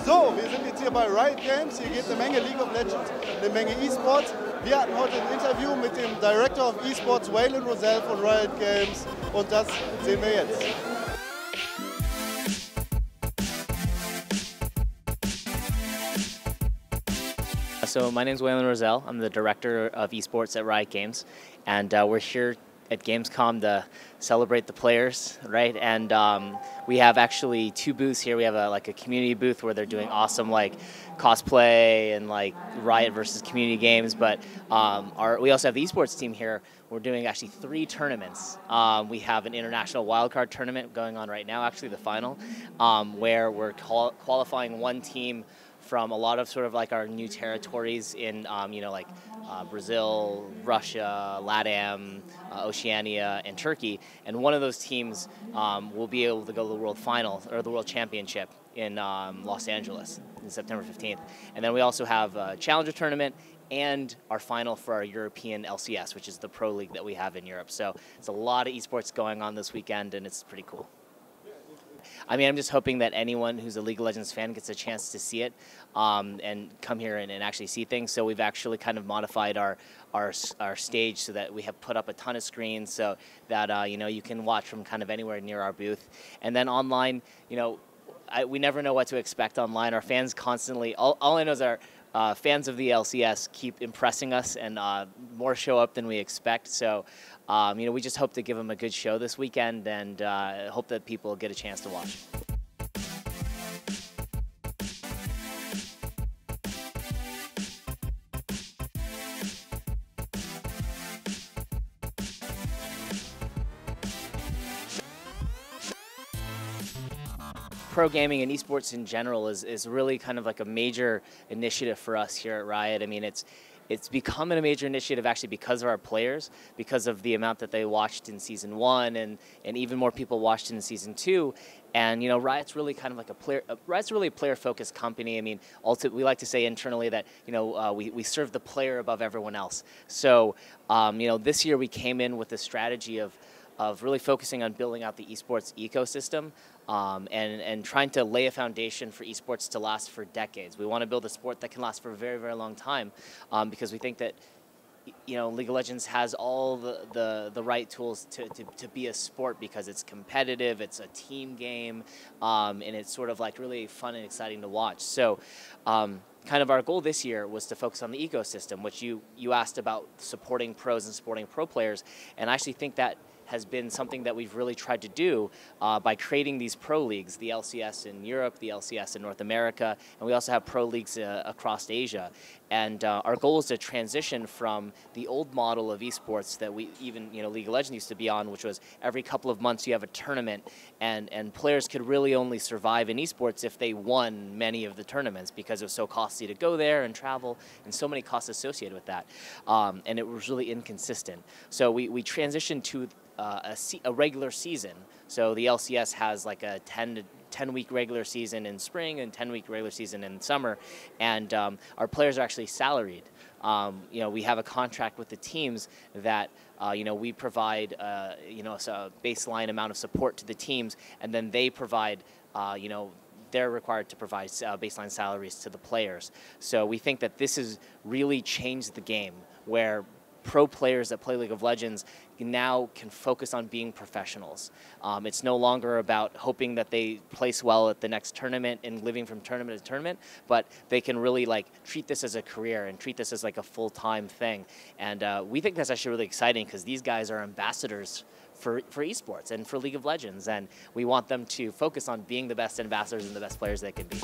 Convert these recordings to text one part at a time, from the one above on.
So, wir sind jetzt hier bei Riot Games. Hier geht eine Menge League of Legends, eine Menge eSports. Wir hatten heute ein Interview mit dem Director of eSports Whalen Rozelle von Riot Games und das sehen wir jetzt. So my name is Whalen Rozelle. I'm the Director of eSports at Riot Games, and we're here at Gamescom to celebrate the players, right? And we have actually two booths here. We have a community booth where they're doing awesome cosplay and Riot versus community games. But we also have the esports team here. We're doing actually 3 tournaments. We have an international wildcard tournament going on right now, actually the final, where we're qualifying one team from a lot of our new territories in, Brazil, Russia, LATAM, Oceania, and Turkey. And one of those teams will be able to go to the World Final, or the World Championship in Los Angeles on September 15th. And then we also have a Challenger tournament and our final for our European LCS, which is the pro league that we have in Europe. So it's a lot of esports going on this weekend, and it's pretty cool. I mean, I'm just hoping that anyone who's a League of Legends fan gets a chance to see it and come here and actually see things. So we've actually kind of modified our stage so that we have put up a ton of screens so that you can watch from kind of anywhere near our booth. And then online, we never know what to expect online. Our fans constantly, all I know is our fans of the LCS keep impressing us, and more show up than we expect. So, we just hope to give them a good show this weekend, and hope that people get a chance to watch. Pro gaming and esports in general is really kind of like a major initiative for us here at Riot. I mean, it's become a major initiative actually because of our players, because of the amount that they watched in Season 1 and even more people watched in Season 2. And, Riot's really kind of like Riot's really a player-focused company. I mean, we like to say internally that, we serve the player above everyone else. So, this year we came in with a strategy of really focusing on building out the esports ecosystem and trying to lay a foundation for esports to last for decades. We want to build a sport that can last for a very, very long time because we think that League of Legends has all the right tools to be a sport because it's competitive, it's a team game, and it's sort of really fun and exciting to watch. So kind of our goal this year was to focus on the ecosystem, which you asked about supporting pros and supporting pro players, and I actually think that has been something that we've really tried to do by creating these pro leagues, the LCS in Europe, the LCS in North America, and we also have pro leagues across Asia. And our goal is to transition from the old model of esports that League of Legends used to be on, which was every couple of months you have a tournament, and players could really only survive in esports if they won many of the tournaments because it was so costly to go there and travel, and so many costs associated with that. And it was really inconsistent. So we transitioned to a regular season. So the LCS has like a 10-week regular season in spring and 10-week regular season in summer, and our players are actually salaried. We have a contract with the teams that we provide a baseline amount of support to the teams, and then they provide they're required to provide baseline salaries to the players. So we think that this has really changed the game, where pro players that play League of Legends now can focus on being professionals. It's no longer about hoping that they place well at the next tournament and living from tournament to tournament, but they can really treat this as a career and treat this as a full-time thing. And we think that's actually really exciting because these guys are ambassadors for esports and for League of Legends, and we want them to focus on being the best ambassadors and the best players they can be.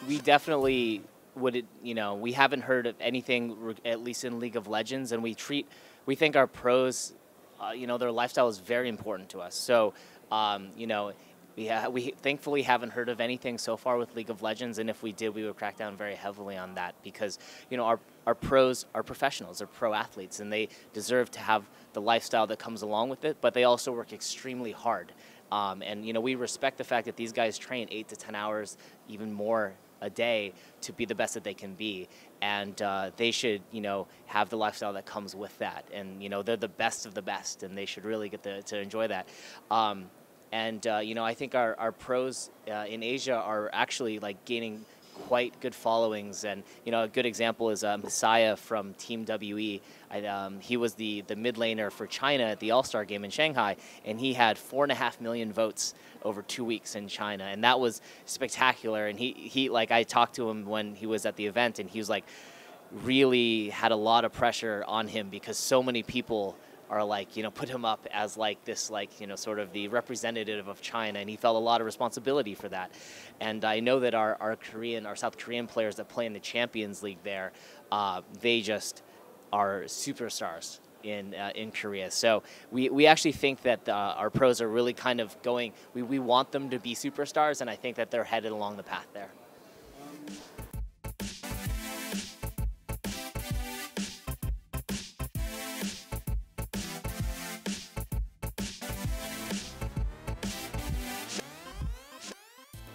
We definitely would, we haven't heard of anything, at least in League of Legends, and we think our pros, their lifestyle is very important to us. So, we thankfully haven't heard of anything so far with League of Legends, and if we did, we would crack down very heavily on that because, our pros are professionals, they're pro athletes, and they deserve to have the lifestyle that comes along with it, but they also work extremely hard. And we respect the fact that these guys train 8 to 10 hours, even more a day to be the best that they can be, and they should, have the lifestyle that comes with that, and they're the best of the best, and they should really get to enjoy that. I think our pros in Asia are actually like gaining quite good followings, and a good example is Messiah from Team WE. He was the mid laner for China at the All-Star game in Shanghai, and he had 4.5 million votes over 2 weeks in China, and that was spectacular. And he like, I talked to him when he was at the event, and he was like, really had a lot of pressure on him because so many people are like, put him up as like this, like, sort of the representative of China, and he felt a lot of responsibility for that. And I know that our South Korean players that play in the Champions League there, they just are superstars in Korea. So we actually think that our pros are really kind of going, we want them to be superstars, and I think that they're headed along the path there.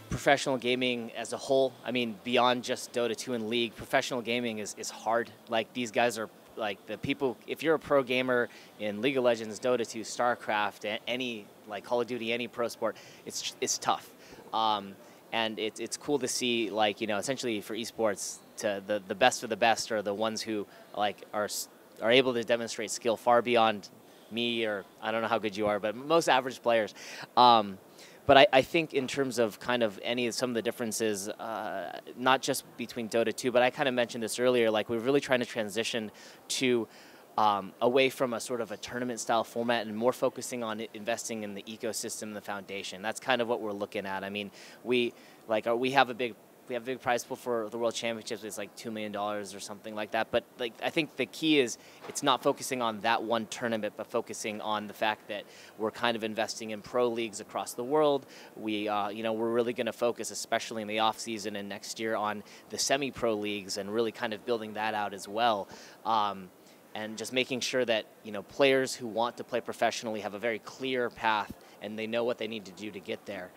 Professional gaming as a whole, I mean, beyond just Dota 2 and League, professional gaming is hard. Like, these guys are like the people, if you're a pro gamer in League of Legends, Dota 2, StarCraft, any, like Call of Duty, any pro sport, it's tough. And it's cool to see, like, essentially for esports, to the best of the best are the ones who like are able to demonstrate skill far beyond me, or I don't know how good you are, but most average players. But I think in terms of kind of some of the differences, not just between Dota 2, but I kind of mentioned this earlier, like we're really trying to transition to away from a sort of a tournament style format and more focusing on investing in the ecosystem, the foundation. That's kind of what we're looking at. I mean, we have a big prize pool for the World Championships. It's like $2 million or something like that. But like, I think the key is it's not focusing on that one tournament, but focusing on the fact that we're kind of investing in pro leagues across the world. We're really going to focus, especially in the off season and next year, on the semi-pro leagues and really kind of building that out as well. And just making sure that players who want to play professionally have a very clear path and they know what they need to do to get there.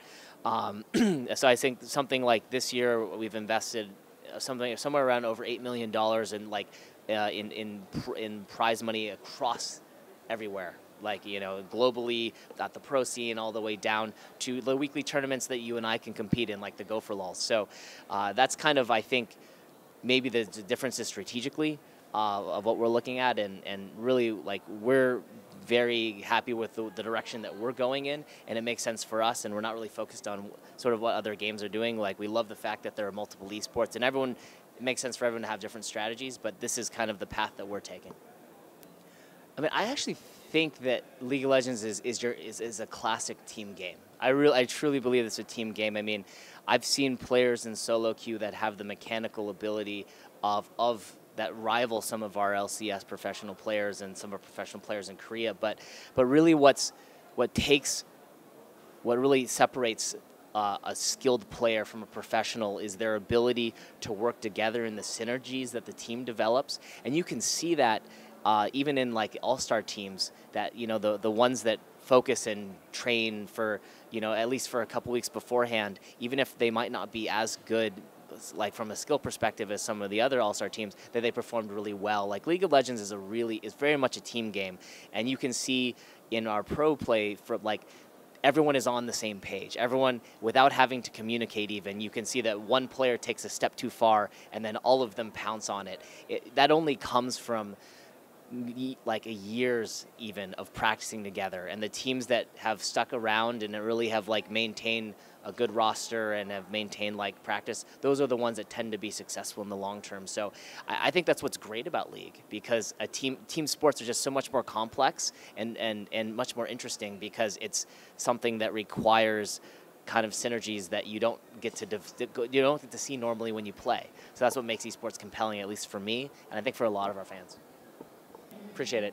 So I think something like this year we've invested somewhere around over $8 million in prize money across everywhere, like globally at the pro scene all the way down to the weekly tournaments that you and I can compete in, like the Go for Lols. So that's kind of, I think, maybe the differences strategically of what we're looking at, and really, like, we're very happy with the direction that we're going in, and it makes sense for us, and we're not really focused on sort of what other games are doing. Like, we love the fact that there are multiple esports, and it makes sense for everyone to have different strategies, but this is kind of the path that we're taking. I mean, I actually think that League of Legends is a classic team game. I truly believe it's a team game. I mean, I've seen players in solo queue that have the mechanical ability of that rival some of our LCS professional players and some of our professional players in Korea. But really what really separates a skilled player from a professional is their ability to work together in the synergies that the team develops. And you can see that even in like all-star teams, that the ones that focus and train for at least for a couple weeks beforehand, even if they might not be as good, like from a skill perspective, as some of the other all-star teams, that they performed really well. Like, League of Legends is very much a team game, and you can see in our pro play, for like, everyone is on the same page. Everyone, without having to communicate even, you can see that one player takes a step too far and then all of them pounce on it. That only comes from like years even of practicing together, and the teams that have stuck around and really have like maintained a good roster and have maintained like practice, those are the ones that tend to be successful in the long term. So I think that's what's great about League, because team sports are just so much more complex and much more interesting, because it's something that requires kind of synergies that you don't get to see normally when you play. So that's what makes esports compelling, at least for me, and I think for a lot of our fans. Appreciate it.